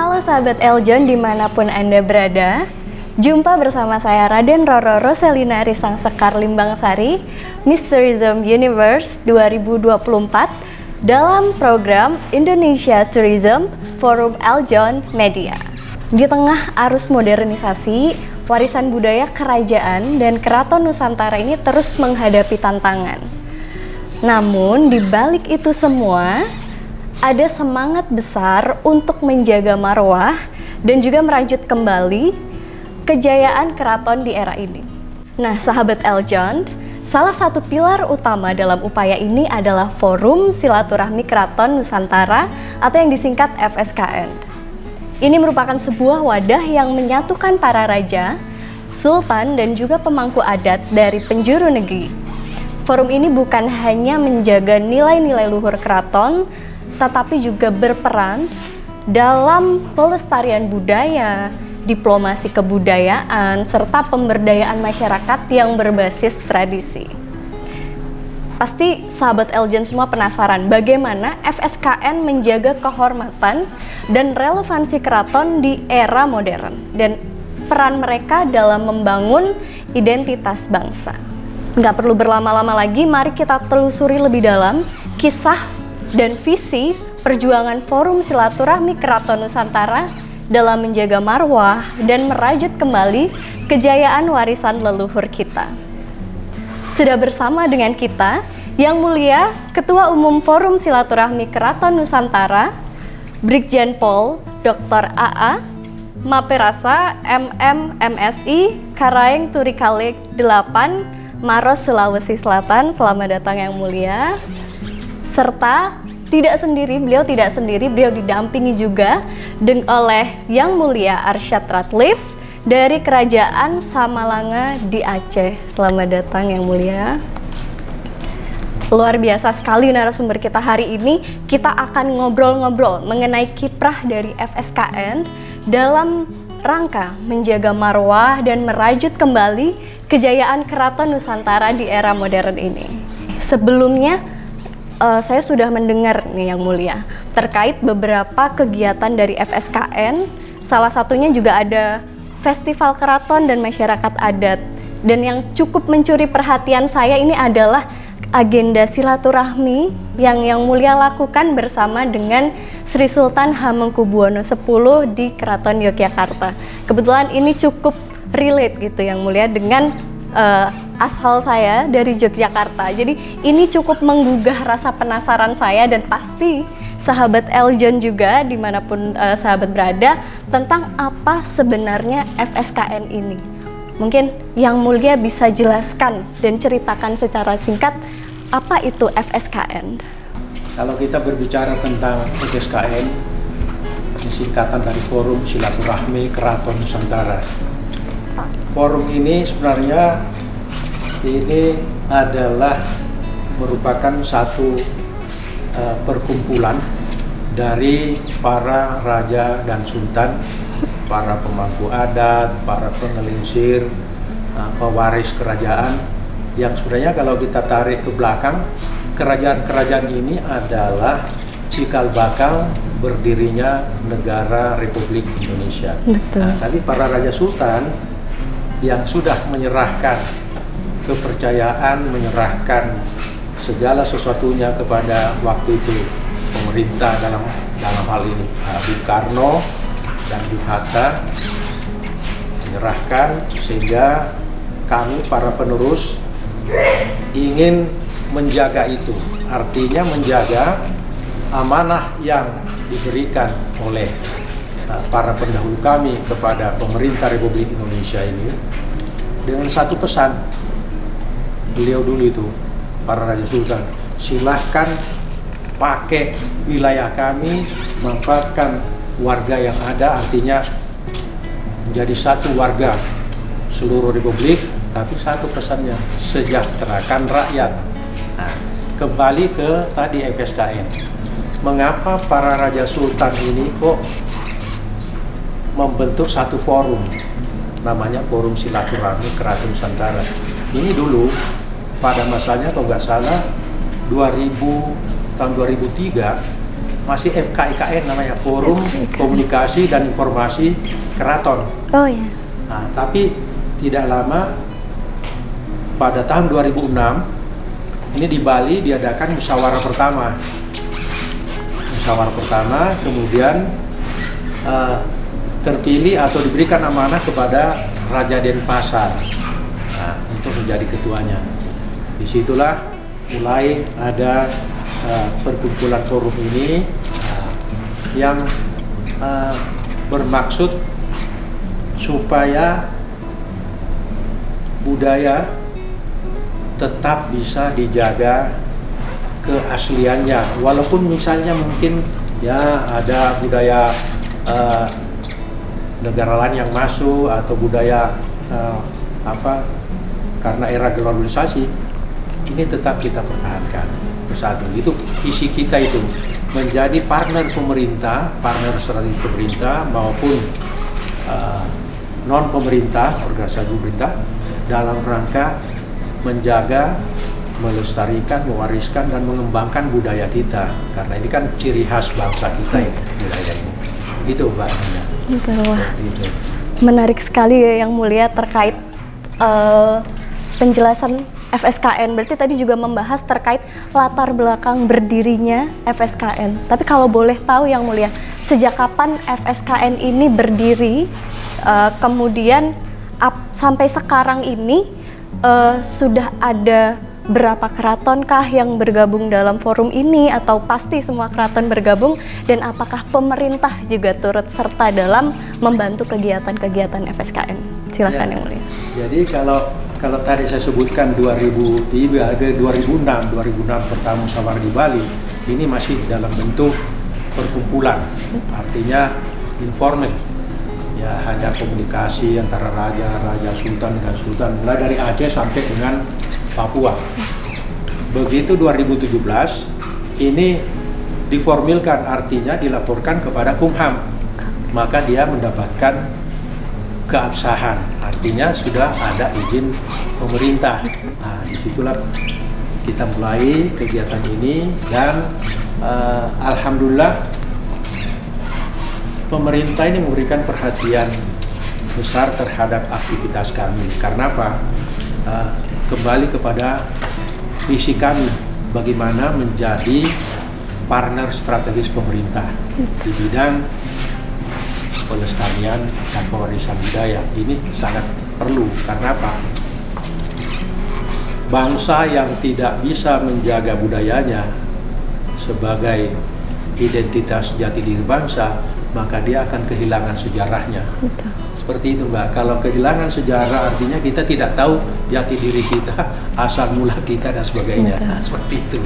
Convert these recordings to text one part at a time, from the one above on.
Halo sahabat Eljon dimanapun Anda berada. Jumpa bersama saya Raden Roro Roselina Risang Sekar Limbangsari, Miss Tourism Universe 2024 dalam program Indonesia Tourism Forum Eljon Media. Di tengah arus modernisasi, warisan budaya kerajaan dan keraton Nusantara ini terus menghadapi tantangan. Namun di balik itu semua, ada semangat besar untuk menjaga marwah dan juga merajut kembali kejayaan keraton di era ini. Nah, sahabat Eljon, salah satu pilar utama dalam upaya ini adalah Forum Silaturahmi Keraton Nusantara atau yang disingkat FSKN. Ini merupakan sebuah wadah yang menyatukan para raja, sultan, dan juga pemangku adat dari penjuru negeri. Forum ini bukan hanya menjaga nilai-nilai luhur keraton, tetapi juga berperan dalam pelestarian budaya, diplomasi kebudayaan, serta pemberdayaan masyarakat yang berbasis tradisi. Pasti sahabat Eljon semua penasaran bagaimana FSKN menjaga kehormatan dan relevansi keraton di era modern dan peran mereka dalam membangun identitas bangsa. Nggak perlu berlama-lama lagi, mari kita telusuri lebih dalam kisah dan visi perjuangan Forum Silaturahmi Keraton Nusantara dalam menjaga marwah dan merajut kembali kejayaan warisan leluhur kita. Sudah bersama dengan kita Yang Mulia Ketua Umum Forum Silaturahmi Keraton Nusantara, Brigjen Pol Dr. AA Maperasa MM MSI Karaeng Turikalik 8 Maros Sulawesi Selatan. Selamat datang Yang Mulia. Serta beliau tidak sendiri, beliau didampingi juga oleh Yang Mulia Arsyad Ratlif dari Kerajaan Samalanga di Aceh. Selamat datang Yang Mulia. Luar biasa sekali narasumber kita hari ini. Kita akan ngobrol-ngobrol mengenai kiprah dari FSKN dalam rangka menjaga marwah dan merajut kembali kejayaan Keraton Nusantara di era modern ini. Sebelumnya, saya sudah mendengar nih Yang Mulia terkait beberapa kegiatan dari FSKN. Salah satunya juga ada Festival Keraton dan Masyarakat Adat. Dan yang cukup mencuri perhatian saya ini adalah agenda silaturahmi yang Yang Mulia lakukan bersama dengan Sri Sultan Hamengkubuwono X di Keraton Yogyakarta. Kebetulan ini cukup relate gitu Yang Mulia dengan asal saya dari Yogyakarta. Jadi ini cukup menggugah rasa penasaran saya dan pasti sahabat Eljon juga dimanapun sahabat berada tentang apa sebenarnya FSKN ini. Mungkin Yang Mulia bisa jelaskan dan ceritakan secara singkat apa itu FSKN. Kalau kita berbicara tentang FSKN, singkatan dari Forum Silaturahmi Keraton Nusantara. Forum ini sebenarnya adalah merupakan satu perkumpulan dari para raja dan sultan, para pemangku adat, para pengelingsir, pewaris kerajaan, yang sebenarnya kalau kita tarik ke belakang, kerajaan-kerajaan ini adalah cikal bakal berdirinya negara Republik Indonesia. Nah, tapi para raja sultan yang sudah menyerahkan kepercayaan, menyerahkan segala sesuatunya kepada waktu itu pemerintah dalam hal ini Bung Karno dan Bung Hatta, menyerahkan sehingga kami para penerus ingin menjaga itu, artinya menjaga amanah yang diberikan oleh para pendahulu kami kepada pemerintah Republik Indonesia ini dengan satu pesan. Beliau dulu itu, para Raja Sultan, silahkan pakai wilayah kami, manfaatkan warga yang ada, artinya menjadi satu warga seluruh Republik, tapi satu pesannya, sejahterakan rakyat. Nah, kembali ke tadi FSKN. Mengapa para Raja Sultan ini kok membentuk satu forum, namanya Forum Silaturahmi Keraton Nusantara. Ini dulu pada masanya kalau nggak salah tahun 2003 masih FKIKN namanya, Forum FKIKN. Komunikasi dan Informasi Keraton. Oh ya. Nah, tapi tidak lama pada tahun 2006 ini di Bali diadakan musyawarah pertama. Musyawarah pertama, kemudian terpilih atau diberikan amanah kepada Raja Denpasar untuk menjadi ketuanya. Disitulah mulai ada perkumpulan forum ini yang bermaksud supaya budaya tetap bisa dijaga keasliannya, walaupun misalnya mungkin ya ada budaya negara lain yang masuk atau budaya karena era globalisasi, ini tetap kita pertahankan bersatu. Itu visi kita, itu menjadi partner pemerintah, partner strategi pemerintah maupun non pemerintah, organisasi pemerintah dalam rangka menjaga, melestarikan, mewariskan dan mengembangkan budaya kita, karena ini kan ciri khas bangsa kita ini, budaya ini. Itu Mbak Nina. Wah, menarik sekali ya Yang Mulia terkait penjelasan FSKN. Berarti tadi juga membahas terkait latar belakang berdirinya FSKN. Tapi kalau boleh tahu Yang Mulia, sejak kapan FSKN ini berdiri, kemudian sampai sekarang ini sudah ada berapa keratonkah yang bergabung dalam forum ini, atau pasti semua keraton bergabung, dan apakah pemerintah juga turut serta dalam membantu kegiatan-kegiatan FSKN? Silakan Yang Mulia. Jadi kalau tadi saya sebutkan 2006 pertama musyawarah di Bali, ini masih dalam bentuk perkumpulan, artinya informal. Ya, hanya komunikasi antara raja sultan dengan sultan, mulai dari Aceh sampai dengan Papua. Begitu 2017 ini diformilkan, artinya dilaporkan kepada Kumham, maka dia mendapatkan keabsahan, artinya sudah ada izin pemerintah. Nah, disitulah kita mulai kegiatan ini, dan alhamdulillah pemerintah ini memberikan perhatian besar terhadap aktivitas kami. Karena apa? Kembali kepada visi kami, bagaimana menjadi partner strategis pemerintah di bidang pelestarian dan pewarisan budaya. Ini sangat perlu, karena apa? Bangsa yang tidak bisa menjaga budayanya sebagai identitas jati diri bangsa, maka dia akan kehilangan sejarahnya. Betul. Seperti itu Mbak, kalau kehilangan sejarah artinya kita tidak tahu jati diri kita, asal mula kita dan sebagainya. Nah, seperti itu.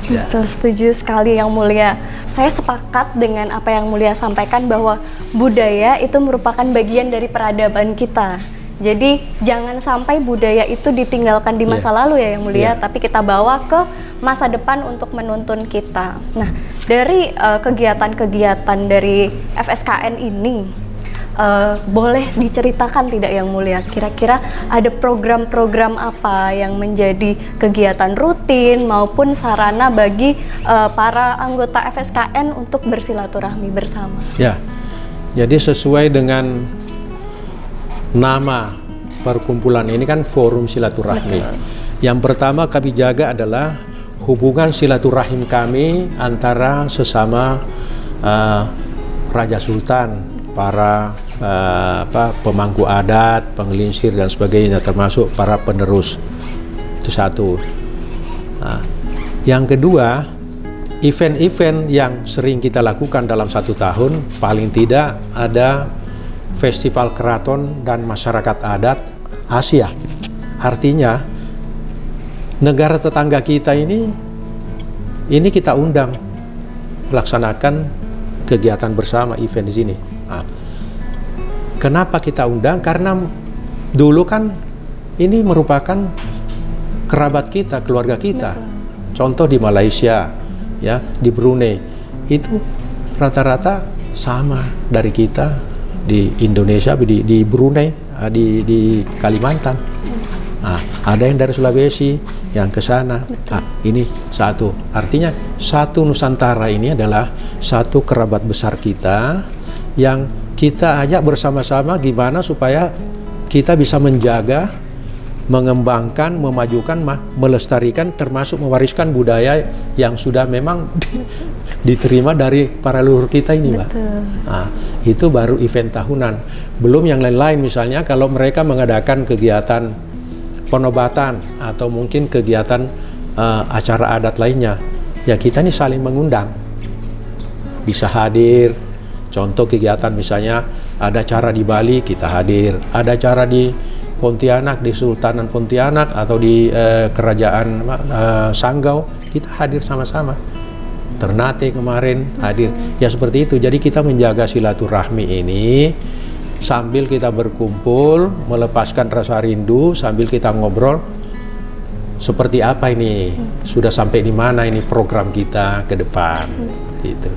Ya. Betul, setuju sekali Yang Mulia. Saya sepakat dengan apa Yang Mulia sampaikan, bahwa budaya itu merupakan bagian dari peradaban kita. Jadi jangan sampai budaya itu ditinggalkan di masa lalu ya Yang Mulia, tapi kita bawa ke masa depan untuk menuntun kita. Nah, dari kegiatan-kegiatan dari FSKN ini, boleh diceritakan tidak Yang Mulia, kira-kira ada program-program apa yang menjadi kegiatan rutin maupun sarana bagi para anggota FSKN untuk bersilaturahmi bersama? Ya, jadi sesuai dengan nama perkumpulan ini kan Forum Silaturahmi. Betul. Yang pertama kami jaga adalah hubungan silaturahim kami antara sesama Raja Sultan, para pemangku adat, penggelincir dan sebagainya, termasuk para penerus. Itu satu. Nah, yang kedua, event-event yang sering kita lakukan dalam satu tahun, paling tidak ada Festival Keraton dan Masyarakat Adat Asia. Artinya negara tetangga kita ini kita undang melaksanakan kegiatan bersama, event di sini. Nah, kenapa kita undang? Karena dulu kan ini merupakan kerabat kita, keluarga kita. Contoh di Malaysia, ya, di Brunei, itu rata-rata sama dari kita, di Indonesia, di Brunei, di Kalimantan. Ada yang dari Sulawesi yang ke sana. Ini satu. Artinya satu Nusantara ini adalah satu kerabat besar kita yang kita ajak bersama-sama gimana supaya kita bisa menjaga, mengembangkan, memajukan, melestarikan, termasuk mewariskan budaya yang sudah memang diterima dari para leluhur kita ini, Mbak. Itu baru event tahunan. Belum yang lain-lain, misalnya kalau mereka mengadakan kegiatan penobatan atau mungkin kegiatan acara adat lainnya, ya kita nih saling mengundang, bisa hadir. Contoh kegiatan misalnya ada acara di Bali, kita hadir. Ada acara di Pontianak, di Sultanan Pontianak atau di Kerajaan Sanggau, kita hadir sama-sama. Ternate kemarin hadir. Ya seperti itu. Jadi kita menjaga silaturahmi ini sambil kita berkumpul, melepaskan rasa rindu, sambil kita ngobrol seperti apa ini, sudah sampai di mana ini program kita ke depan. Gitu.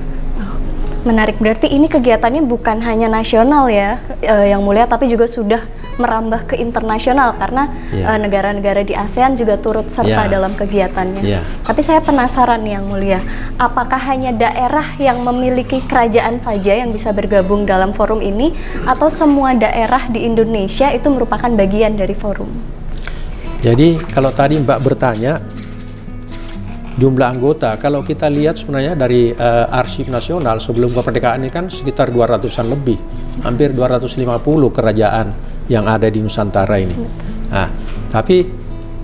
Menarik, berarti ini kegiatannya bukan hanya nasional ya, Yang Mulia, tapi juga sudah merambah ke internasional karena negara-negara di ASEAN juga turut serta dalam kegiatannya. Tapi saya penasaran nih Yang Mulia, apakah hanya daerah yang memiliki kerajaan saja yang bisa bergabung dalam forum ini, atau semua daerah di Indonesia itu merupakan bagian dari forum? Jadi kalau tadi Mbak bertanya jumlah anggota, kalau kita lihat sebenarnya dari arsip nasional sebelum kemerdekaan ini kan sekitar 200-an lebih, hampir 250 kerajaan yang ada di Nusantara ini. Tapi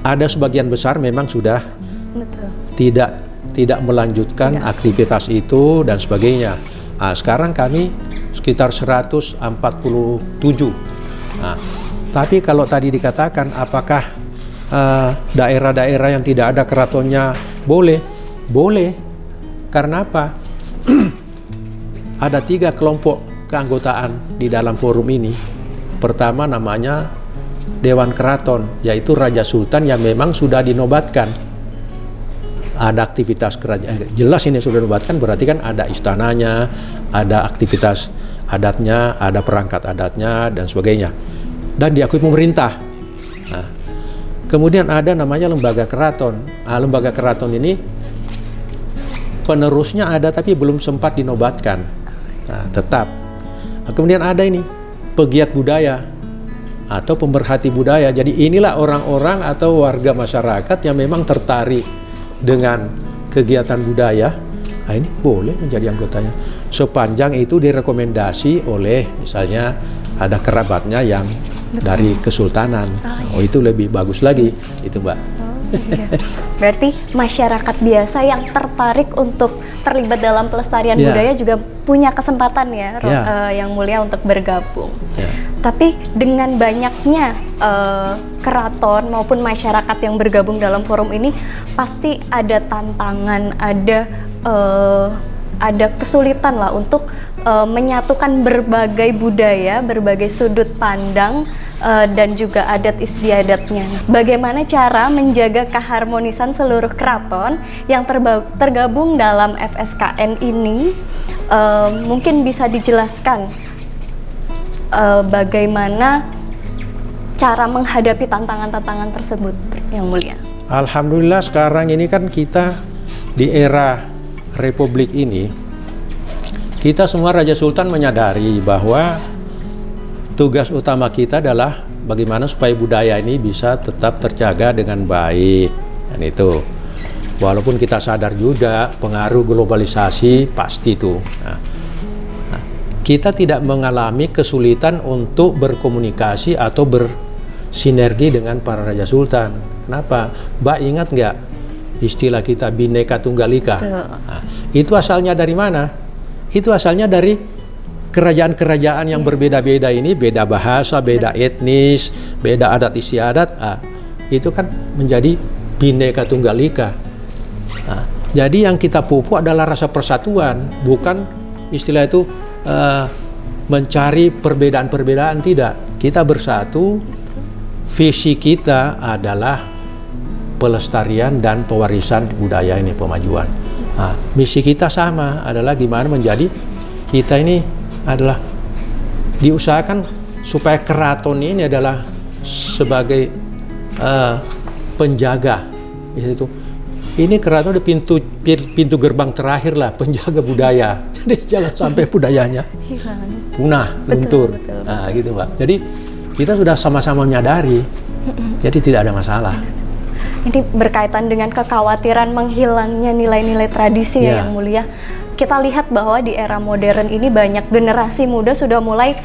ada sebagian besar memang sudah tidak melanjutkan aktivitas itu dan sebagainya. Sekarang kami sekitar 147. Tapi kalau tadi dikatakan apakah daerah-daerah yang tidak ada keratonnya boleh? Boleh. Karena apa? Ada 3 kelompok keanggotaan di dalam forum ini. Pertama namanya Dewan Keraton, yaitu Raja Sultan yang memang sudah dinobatkan. Ada aktivitas kerajaan, jelas ini sudah dinobatkan, berarti kan ada istananya, ada aktivitas adatnya, ada perangkat adatnya, dan sebagainya. Dan diakui pemerintah. Kemudian ada namanya Lembaga Keraton. Lembaga Keraton ini penerusnya ada tapi belum sempat dinobatkan. Tetap. Kemudian ada ini pegiat budaya atau pemerhati budaya. Jadi inilah orang-orang atau warga masyarakat yang memang tertarik dengan kegiatan budaya. Ini boleh menjadi anggotanya sepanjang itu direkomendasi oleh misalnya ada kerabatnya yang dari kesultanan. Itu lebih bagus lagi itu, Mbak. Berarti masyarakat biasa yang tertarik untuk terlibat dalam pelestarian budaya juga punya kesempatan ya, Yang Mulia, untuk bergabung. Tapi dengan banyaknya keraton maupun masyarakat yang bergabung dalam forum ini, pasti ada tantangan, ada kesulitan lah untuk menyatukan berbagai budaya, berbagai sudut pandang, dan juga adat istiadatnya. Bagaimana cara menjaga keharmonisan seluruh keraton yang tergabung dalam FSKN ini? Mungkin bisa dijelaskan bagaimana cara menghadapi tantangan-tantangan tersebut, Yang Mulia. Alhamdulillah sekarang ini kan kita di era Republik ini, kita semua Raja Sultan menyadari bahwa tugas utama kita adalah bagaimana supaya budaya ini bisa tetap terjaga dengan baik. Dan itu, walaupun kita sadar juga pengaruh globalisasi pasti itu. Kita tidak mengalami kesulitan untuk berkomunikasi atau bersinergi dengan para Raja Sultan. Kenapa? Mbak ingat nggak istilah kita Bhinneka Tunggal Ika? Itu asalnya dari mana? Itu asalnya dari kerajaan-kerajaan yang berbeda-beda ini, beda bahasa, beda etnis, beda adat istiadat. Itu kan menjadi Bhinneka Tunggal Ika. Jadi yang kita pupuk adalah rasa persatuan, bukan istilah itu mencari perbedaan-perbedaan, tidak. Kita bersatu, visi kita adalah pelestarian dan pewarisan budaya ini, pemajuan. Misi kita sama, adalah gimana menjadi kita ini adalah diusahakan supaya keraton ini adalah sebagai penjaga itu. Ini keraton di pintu gerbang terakhir lah, penjaga budaya. Jadi jangan sampai budayanya punah, luntur. Nah, gitu Mbak. Jadi kita sudah sama-sama menyadari. Jadi tidak ada masalah. Ini berkaitan dengan kekhawatiran menghilangnya nilai-nilai tradisi ya Yang Mulia. Kita lihat bahwa di era modern ini banyak generasi muda sudah mulai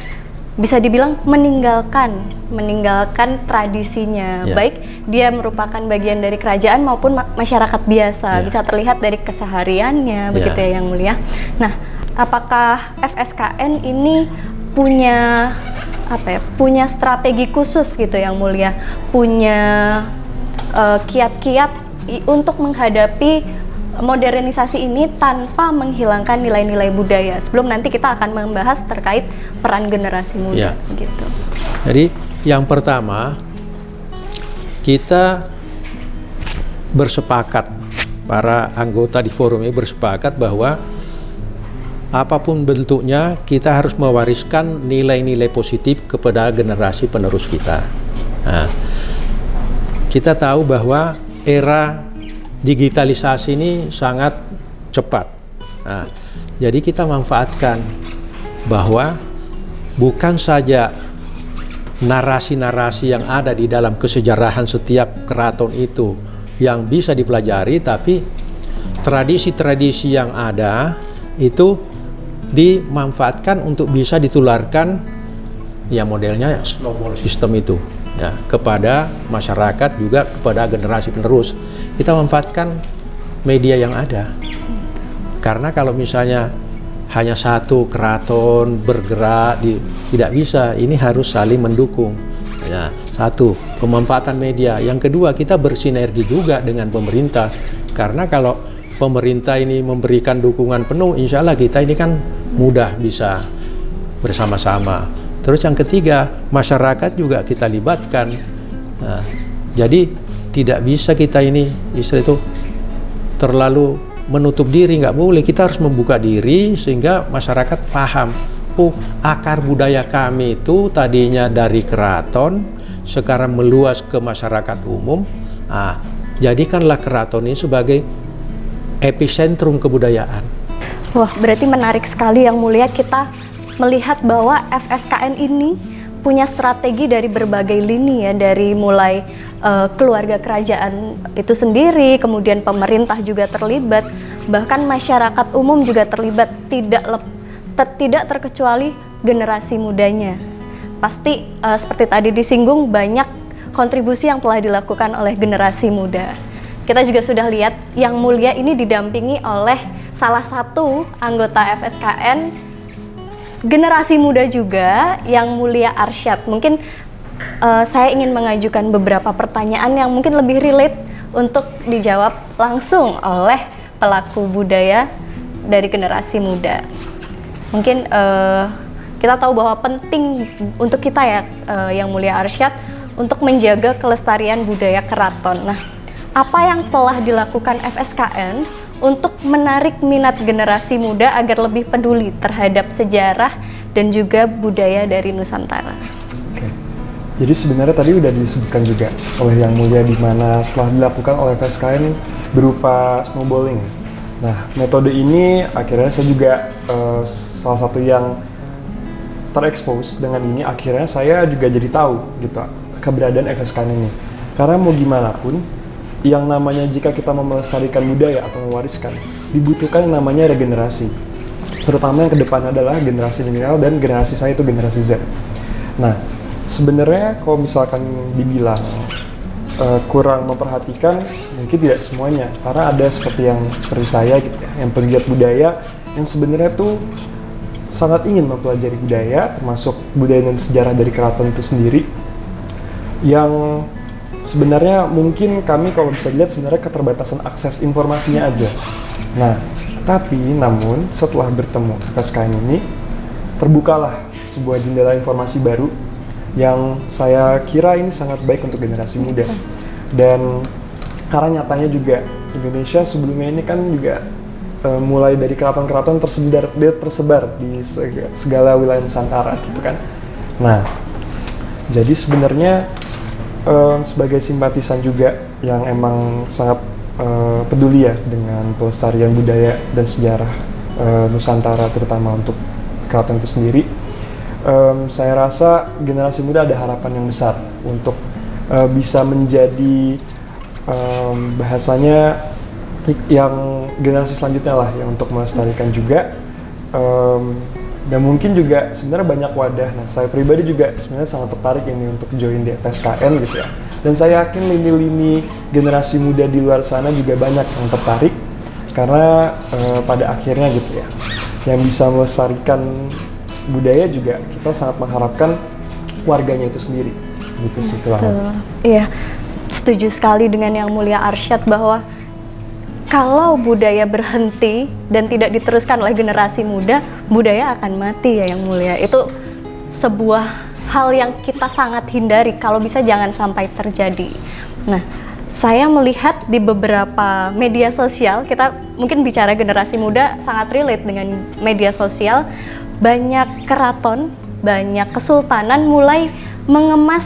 bisa dibilang meninggalkan tradisinya, baik dia merupakan bagian dari kerajaan maupun masyarakat biasa, bisa terlihat dari kesehariannya, begitu ya Yang Mulia. Nah, apakah FSKN ini punya punya strategi khusus gitu Yang Mulia, punya kiat-kiat untuk menghadapi modernisasi ini tanpa menghilangkan nilai-nilai budaya? Sebelum nanti kita akan membahas terkait peran generasi muda, gitu. Jadi yang pertama, kita bersepakat, para anggota di forum ini bersepakat bahwa apapun bentuknya kita harus mewariskan nilai-nilai positif kepada generasi penerus kita. Nah, kita tahu bahwa era digitalisasi ini sangat cepat. Nah, jadi kita manfaatkan bahwa bukan saja narasi-narasi yang ada di dalam kesejarahan setiap keraton itu yang bisa dipelajari, tapi tradisi-tradisi yang ada itu dimanfaatkan untuk bisa ditularkan, ya modelnya snowball system itu, ya, kepada masyarakat juga kepada generasi penerus. Kita manfaatkan media yang ada, karena kalau misalnya hanya satu keraton bergerak tidak bisa, ini harus saling mendukung, ya. Satu, pemanfaatan media. Yang kedua, kita bersinergi juga dengan pemerintah, karena kalau pemerintah ini memberikan dukungan penuh, insya Allah kita ini kan mudah bisa bersama-sama. Terus yang ketiga, masyarakat juga kita libatkan. Nah, jadi tidak bisa kita ini istilah itu terlalu menutup diri, nggak boleh. Kita harus membuka diri sehingga masyarakat paham. Oh, akar budaya kami itu tadinya dari keraton, sekarang meluas ke masyarakat umum. Nah, jadikanlah keraton ini sebagai epicentrum kebudayaan. Wah, berarti menarik sekali Yang Mulia, kita melihat bahwa FSKN ini punya strategi dari berbagai lini ya, dari mulai keluarga kerajaan itu sendiri, kemudian pemerintah juga terlibat, bahkan masyarakat umum juga terlibat, tidak terkecuali generasi mudanya. Pasti seperti tadi disinggung, banyak kontribusi yang telah dilakukan oleh generasi muda. Kita juga sudah lihat Yang Mulia ini didampingi oleh salah satu anggota FSKN generasi muda juga, Yang Mulia Arsyad. Mungkin saya ingin mengajukan beberapa pertanyaan yang mungkin lebih relate untuk dijawab langsung oleh pelaku budaya dari generasi muda. Mungkin kita tahu bahwa penting untuk kita ya, Yang Mulia Arsyad, untuk menjaga kelestarian budaya keraton. Nah, apa yang telah dilakukan FSKN untuk menarik minat generasi muda agar lebih peduli terhadap sejarah dan juga budaya dari Nusantara? Jadi sebenarnya tadi udah disebutkan juga oleh Yang Mulia, di mana setelah dilakukan oleh FSKN berupa snowballing. Nah, metode ini akhirnya saya juga salah satu yang terekspos dengan ini. Akhirnya saya juga jadi tahu gitu keberadaan FSKN ini. Karena mau gimana pun, yang namanya jika kita melestarikan budaya atau mewariskan, dibutuhkan yang namanya regenerasi. Terutama yang ke depan adalah generasi milenial dan generasi saya itu generasi Z. Nah, sebenarnya kalau misalkan dibilang kurang memperhatikan, mungkin tidak semuanya, karena ada seperti saya gitu ya, yang penggiat budaya yang sebenarnya tuh sangat ingin mempelajari budaya, termasuk budaya dan sejarah dari keraton itu sendiri, yang sebenarnya mungkin kami kalau bisa dilihat sebenarnya keterbatasan akses informasinya aja. Nah, namun setelah bertemu FSKN ini, terbukalah sebuah jendela informasi baru yang saya kira ini sangat baik untuk generasi muda. Dan karena nyatanya juga Indonesia sebelumnya ini kan juga mulai dari keraton-keraton tersebar di segala wilayah Nusantara gitu kan. Nah, jadi sebenarnya sebagai simpatisan juga yang emang sangat peduli ya dengan pelestarian budaya dan sejarah Nusantara, terutama untuk keraton itu sendiri. Saya rasa generasi muda ada harapan yang besar untuk bisa menjadi bahasanya yang generasi selanjutnya lah, yang untuk melestarikan juga. Dan mungkin juga sebenarnya banyak wadah. Nah, saya pribadi juga sebenarnya sangat tertarik ini untuk join di FSKN gitu ya. Dan saya yakin lini-lini generasi muda di luar sana juga banyak yang tertarik, karena pada akhirnya gitu ya, yang bisa melestarikan budaya juga kita sangat mengharapkan warganya itu sendiri. Gitu sih kurang. Iya, setuju sekali dengan yang mulia Arsyad bahwa kalau budaya berhenti dan tidak diteruskan oleh generasi muda, budaya akan mati ya yang mulia. Itu sebuah hal yang kita sangat hindari, kalau bisa jangan sampai terjadi. Nah, saya melihat di beberapa media sosial, kita mungkin bicara generasi muda sangat relate dengan media sosial, banyak keraton, banyak kesultanan mulai mengemas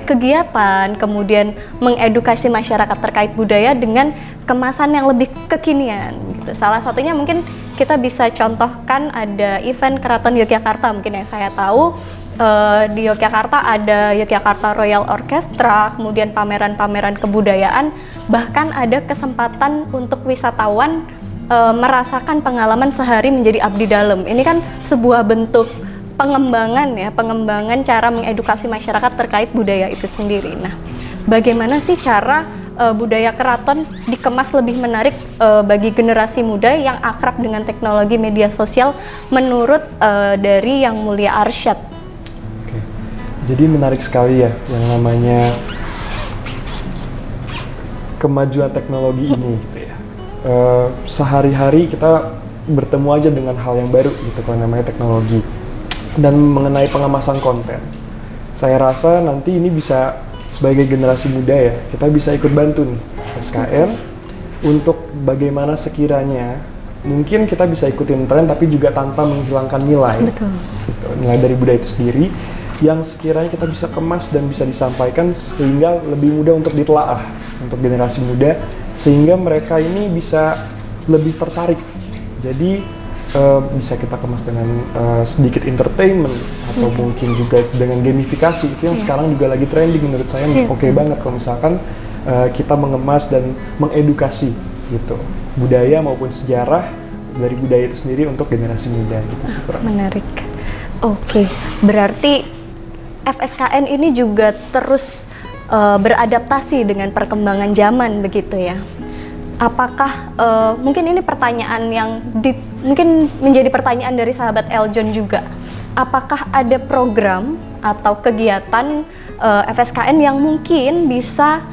kegiatan, kemudian mengedukasi masyarakat terkait budaya dengan kemasan yang lebih kekinian gitu. Salah satunya mungkin kita bisa contohkan ada event Keraton Yogyakarta, mungkin yang saya tahu di Yogyakarta ada Yogyakarta Royal Orchestra, kemudian pameran-pameran kebudayaan, bahkan ada kesempatan untuk wisatawan merasakan pengalaman sehari menjadi abdi dalam. Ini kan sebuah bentuk pengembangan cara mengedukasi masyarakat terkait budaya itu sendiri. Nah, bagaimana sih cara budaya keraton dikemas lebih menarik bagi generasi muda yang akrab dengan teknologi media sosial menurut dari Yang Mulia Arsyad? Oke. Jadi menarik sekali ya yang namanya kemajuan teknologi ini gitu ya. Sehari-hari kita bertemu aja dengan hal yang baru gitu kalau namanya teknologi. Dan mengenai pengemasan konten, saya rasa nanti ini bisa sebagai generasi muda ya, kita bisa ikut bantu nih SKN untuk bagaimana sekiranya mungkin kita bisa ikutin tren tapi juga tanpa menghilangkan nilai. Betul. Gitu, nilai dari budaya itu sendiri yang sekiranya kita bisa kemas dan bisa disampaikan sehingga lebih mudah untuk ditelaah untuk generasi muda, sehingga mereka ini bisa lebih tertarik. Jadi bisa kita kemas dengan sedikit entertainment atau mungkin juga dengan gamifikasi, itu yang sekarang juga lagi trending menurut saya. Oke banget kalau misalkan kita mengemas dan mengedukasi gitu budaya maupun sejarah dari budaya itu sendiri untuk generasi muda gitu sih. Menarik. Oke, berarti FSKN ini juga terus beradaptasi dengan perkembangan zaman begitu ya. Apakah mungkin ini pertanyaan yang mungkin menjadi pertanyaan dari sahabat Eljon juga, apakah ada program atau kegiatan FSKN yang mungkin bisa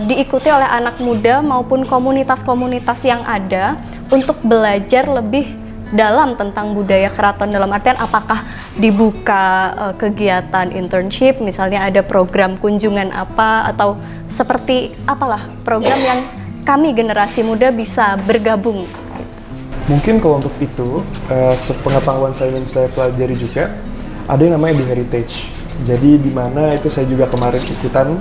diikuti oleh anak muda maupun komunitas-komunitas yang ada untuk belajar lebih dalam tentang budaya keraton, dalam artian apakah dibuka kegiatan internship, misalnya ada program kunjungan apa, atau seperti apalah program yang kami generasi muda bisa bergabung. Mungkin kalau untuk itu, sepengetahuan saya dan saya pelajari juga, ada yang namanya Edu Heritage. Jadi di mana itu saya juga kemarin ikutan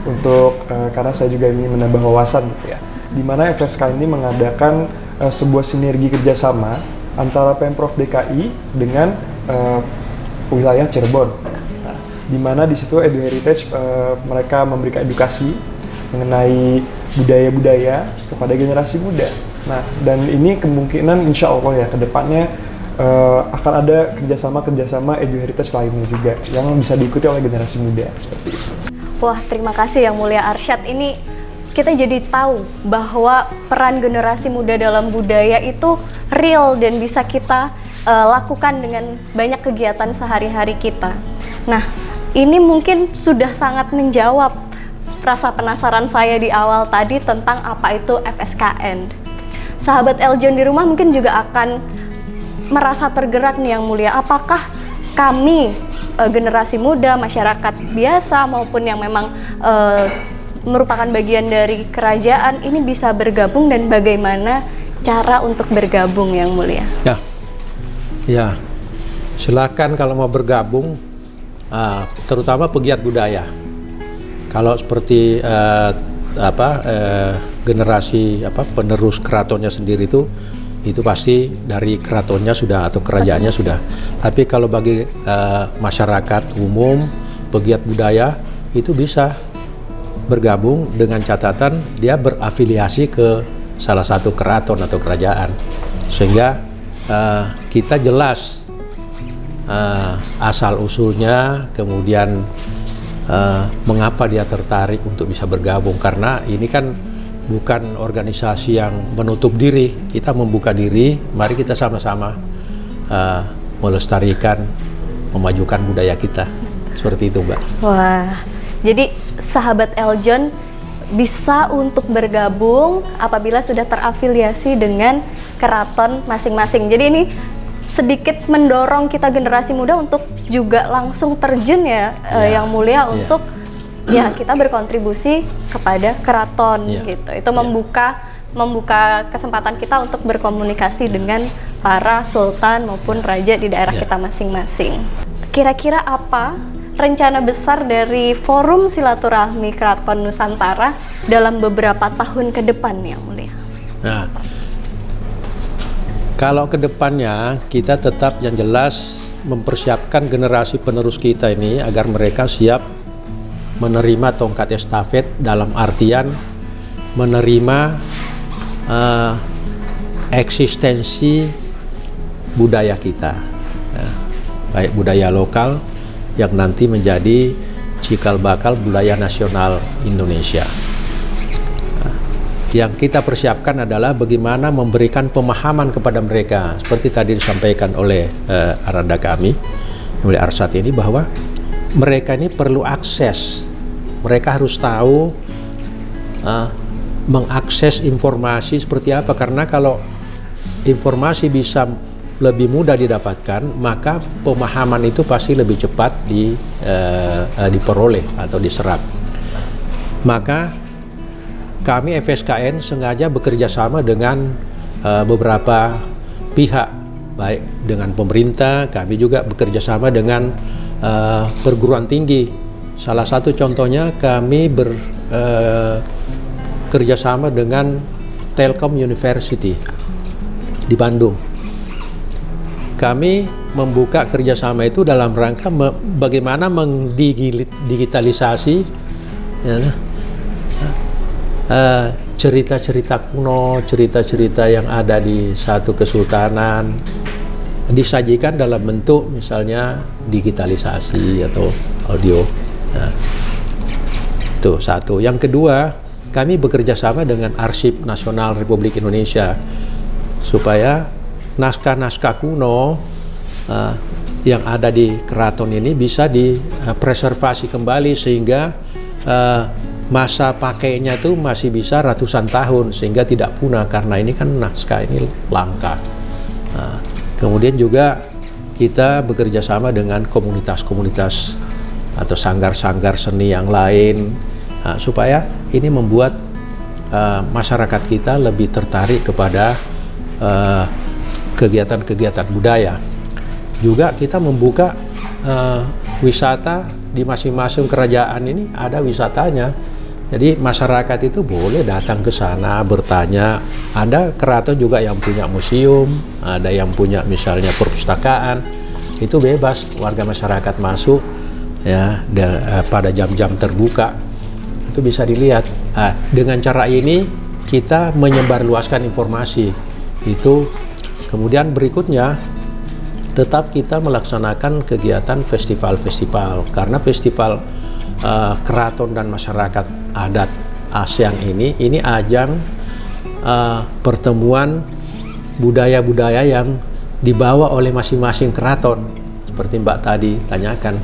untuk karena saya juga ingin menambah wawasan gitu ya. Di mana FSK ini mengadakan sebuah sinergi kerjasama antara Pemprov DKI dengan wilayah Cirebon. Nah, di mana di situ Edu Heritage mereka memberikan edukasi mengenai budaya-budaya kepada generasi muda. Nah, dan ini kemungkinan insya Allah ya kedepannya akan ada kerjasama Edu Heritage lainnya juga yang bisa diikuti oleh generasi muda seperti itu. Wah, terima kasih Yang Mulia Arsyad. Ini kita jadi tahu bahwa peran generasi muda dalam budaya itu real dan bisa kita lakukan dengan banyak kegiatan sehari-hari kita. Nah, ini mungkin sudah sangat menjawab rasa penasaran saya di awal tadi tentang apa itu FSKN. Sahabat Eljon di rumah mungkin juga akan merasa tergerak nih Yang Mulia. Apakah kami generasi muda, masyarakat biasa maupun yang memang merupakan bagian dari kerajaan ini bisa bergabung, dan bagaimana cara untuk bergabung Yang Mulia? Ya, silakan kalau mau bergabung, terutama pegiat budaya. Kalau seperti generasi penerus keratonnya sendiri itu pasti dari keratonnya sudah atau kerajaannya sudah. Tapi kalau bagi masyarakat umum, pegiat budaya itu bisa bergabung dengan catatan dia berafiliasi ke salah satu keraton atau kerajaan, sehingga kita jelas asal usulnya, kemudian mengapa dia tertarik untuk bisa bergabung, karena ini kan bukan organisasi yang menutup diri, kita membuka diri, mari kita sama-sama melestarikan, memajukan budaya kita, seperti itu Mbak. Wah, jadi sahabat Eljon bisa untuk bergabung apabila sudah terafiliasi dengan keraton masing-masing. Jadi ini sedikit mendorong kita generasi muda untuk juga langsung terjun ya, yang mulia untuk ya kita berkontribusi kepada keraton gitu. Itu membuka kesempatan kita untuk berkomunikasi dengan para sultan maupun raja di daerah kita masing-masing. Kira-kira apa rencana besar dari Forum Silaturahmi Keraton Nusantara dalam beberapa tahun ke depan yang mulia? Nah, kalau ke depannya kita tetap yang jelas mempersiapkan generasi penerus kita ini agar mereka siap menerima tongkat estafet, dalam artian menerima eksistensi budaya kita, baik budaya lokal yang nanti menjadi cikal bakal budaya nasional Indonesia. Yang kita persiapkan adalah bagaimana memberikan pemahaman kepada mereka, seperti tadi disampaikan oleh Aranda kami, oleh Arsat ini, bahwa mereka ini perlu akses, mereka harus tahu mengakses informasi seperti apa, karena kalau informasi bisa lebih mudah didapatkan, maka pemahaman itu pasti lebih cepat diperoleh atau diserap. Maka kami FSKN sengaja bekerja sama dengan beberapa pihak, baik dengan pemerintah, kami juga bekerja sama dengan perguruan tinggi. Salah satu contohnya kami bekerja sama dengan Telkom University di Bandung. Kami membuka kerjasama itu dalam rangka bagaimana mendigitalisasi cerita-cerita kuno, cerita-cerita yang ada di satu kesultanan disajikan dalam bentuk misalnya digitalisasi atau audio. Nah, itu satu. Yang kedua, kami bekerja sama dengan Arsip Nasional Republik Indonesia supaya naskah-naskah kuno yang ada di keraton ini bisa dipreservasi kembali sehingga masa pakainya itu masih bisa ratusan tahun sehingga tidak punah, karena ini kan naskah ini langka. Kemudian juga kita bekerja sama dengan komunitas-komunitas atau sanggar-sanggar seni yang lain supaya ini membuat masyarakat kita lebih tertarik kepada kegiatan-kegiatan budaya. Juga kita membuka wisata di masing-masing kerajaan ini, ada wisatanya. Jadi masyarakat itu boleh datang ke sana bertanya. Ada keraton juga yang punya museum, ada yang punya misalnya perpustakaan. Itu bebas warga masyarakat masuk ya pada jam-jam terbuka. Itu bisa dilihat. Dengan cara ini kita menyebarluaskan informasi. Itu kemudian berikutnya tetap kita melaksanakan kegiatan festival-festival, karena festival keraton dan masyarakat adat ASEAN ini ajang pertemuan budaya-budaya yang dibawa oleh masing-masing keraton. Seperti Mbak tadi tanyakan,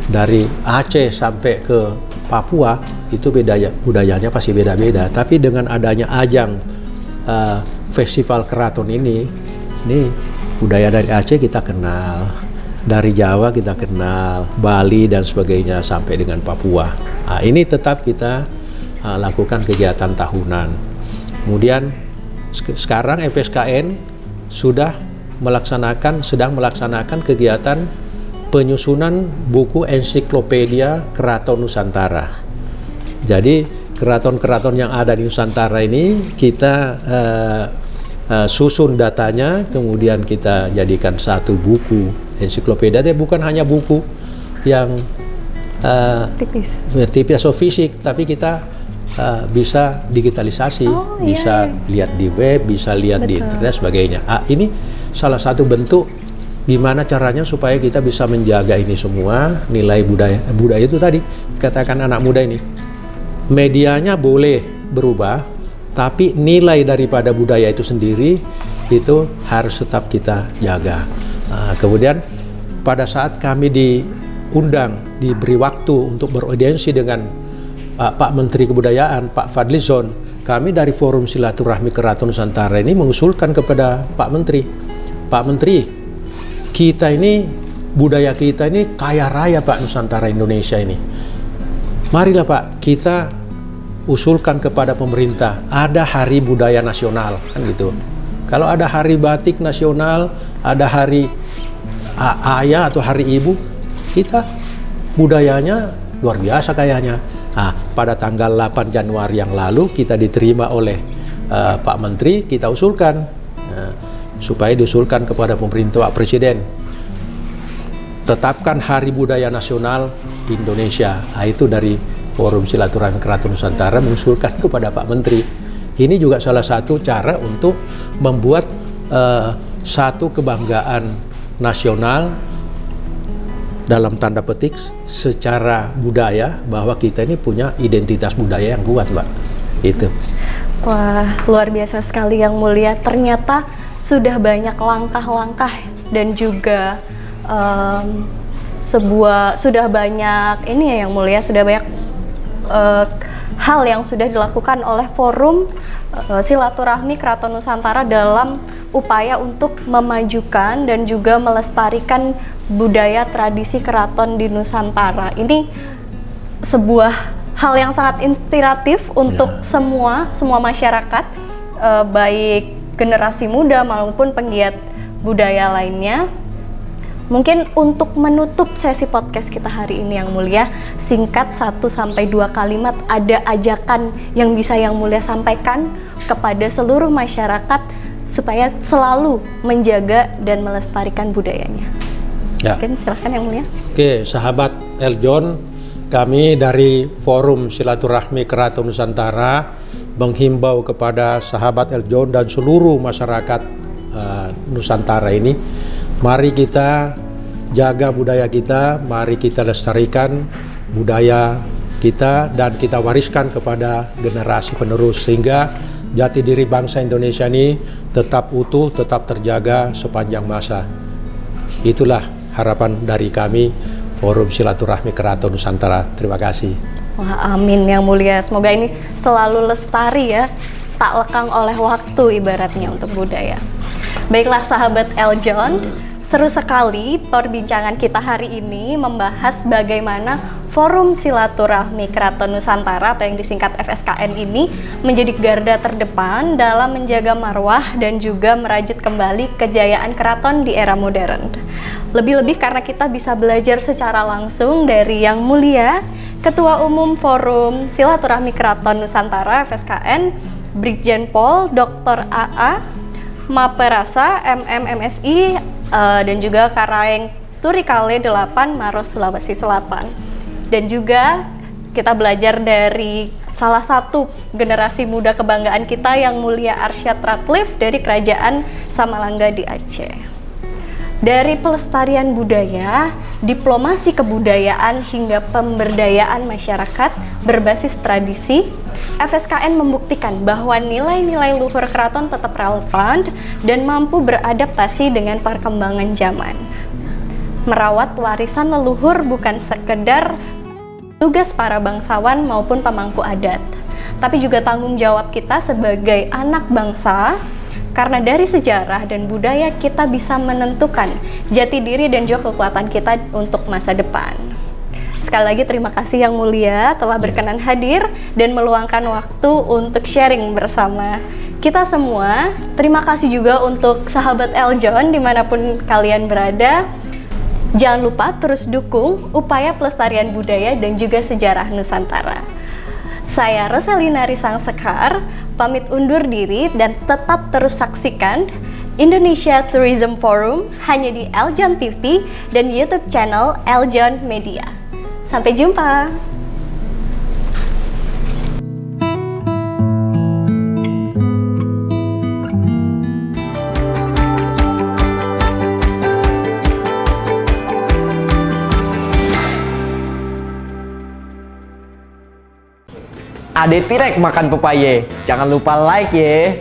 dari Aceh sampai ke Papua itu budayanya pasti beda-beda, tapi dengan adanya ajang festival keraton ini budaya dari Aceh kita kenal, dari Jawa kita kenal, Bali dan sebagainya sampai dengan Papua. Ini tetap kita lakukan kegiatan tahunan. Kemudian sekarang FSKN sedang melaksanakan kegiatan penyusunan buku ensiklopedia Keraton Nusantara. Jadi keraton-keraton yang ada di Nusantara ini kita susun datanya, kemudian kita jadikan satu buku ensiklopedia. Dia bukan hanya buku yang tipis atau fisik, tapi kita bisa digitalisasi, bisa lihat di web, bisa lihat di internet sebagainya. Ini salah satu bentuk gimana caranya supaya kita bisa menjaga ini semua nilai budaya itu tadi katakan anak muda ini. Medianya boleh berubah, tapi nilai daripada budaya itu sendiri itu harus tetap kita jaga. Kemudian pada saat kami diundang, diberi waktu untuk beraudiensi dengan Pak Menteri Kebudayaan, Pak Fadlizon, kami dari Forum Silaturahmi Keraton Nusantara ini mengusulkan kepada Pak Menteri, Pak Menteri, kita ini, budaya kita ini kaya raya Pak, Nusantara Indonesia ini. Marilah Pak, kita usulkan kepada pemerintah, ada hari budaya nasional, kan gitu. Kalau ada hari batik nasional, ada hari ayah atau hari ibu, kita budayanya luar biasa kayaknya. Pada tanggal 8 Januari yang lalu kita diterima oleh Pak Menteri, kita usulkan supaya diusulkan kepada pemerintah Pak Presiden, tetapkan Hari Budaya Nasional di Indonesia. Itu dari Forum Silaturahmi Keraton Nusantara mengusulkan kepada Pak Menteri. Ini juga salah satu cara untuk membuat satu kebanggaan nasional dalam tanda petik secara budaya, bahwa kita ini punya identitas budaya yang kuat, Mbak. Itu. Wah, luar biasa sekali Yang Mulia. Ternyata sudah banyak langkah-langkah dan juga sudah banyak ini ya Yang Mulia, sudah banyak hal yang sudah dilakukan oleh Forum Silaturahmi Keraton Nusantara dalam upaya untuk memajukan dan juga melestarikan budaya tradisi keraton di Nusantara. Ini sebuah hal yang sangat inspiratif untuk semua masyarakat, baik generasi muda maupun penggiat budaya lainnya. Mungkin untuk menutup sesi podcast kita hari ini Yang Mulia, singkat 1-2 kalimat, ada ajakan yang bisa Yang Mulia sampaikan kepada seluruh masyarakat supaya selalu menjaga dan melestarikan budayanya. Mungkin silakan Yang Mulia. Oke, sahabat Eljon, kami dari Forum Silaturahmi Keraton Nusantara menghimbau kepada sahabat Eljon dan seluruh masyarakat Nusantara ini, mari kita jaga budaya kita, mari kita lestarikan budaya kita dan kita wariskan kepada generasi penerus sehingga jati diri bangsa Indonesia ini tetap utuh, tetap terjaga sepanjang masa. Itulah harapan dari kami Forum Silaturahmi Keraton Nusantara. Terima kasih. Wah, amin Yang Mulia. Semoga ini selalu lestari ya, tak lekang oleh waktu ibaratnya untuk budaya. Baiklah sahabat Eljon, seru sekali perbincangan kita hari ini membahas bagaimana Forum Silaturahmi Keraton Nusantara atau yang disingkat FSKN ini menjadi garda terdepan dalam menjaga marwah dan juga merajut kembali kejayaan keraton di era modern. Lebih-lebih karena kita bisa belajar secara langsung dari Yang Mulia Ketua Umum Forum Silaturahmi Keraton Nusantara FSKN, Brigjen Pol Dr. AA Maperasa MMMSI dan juga Karaeng Turikale 8 Maros Sulawesi Selatan. Dan juga kita belajar dari salah satu generasi muda kebanggaan kita Yang Mulia Arsyad Ratliff dari Kerajaan Samalangga di Aceh. Dari pelestarian budaya, diplomasi kebudayaan hingga pemberdayaan masyarakat berbasis tradisi, FSKN membuktikan bahwa nilai-nilai luhur keraton tetap relevan dan mampu beradaptasi dengan perkembangan zaman. Merawat warisan leluhur bukan sekedar tugas para bangsawan maupun pemangku adat, tapi juga tanggung jawab kita sebagai anak bangsa, karena dari sejarah dan budaya kita bisa menentukan jati diri dan juga kekuatan kita untuk masa depan. Sekali lagi terima kasih Yang Mulia telah berkenan hadir dan meluangkan waktu untuk sharing bersama kita semua. Terima kasih juga untuk sahabat Eljon dimanapun kalian berada. Jangan lupa terus dukung upaya pelestarian budaya dan juga sejarah Nusantara. Saya Rosalina Risang Sekar, pamit undur diri dan tetap terus saksikan Indonesia Tourism Forum hanya di Eljon TV dan YouTube channel Eljon Media. Sampai jumpa! Ade Tirek makan pepaya. Jangan lupa like ya.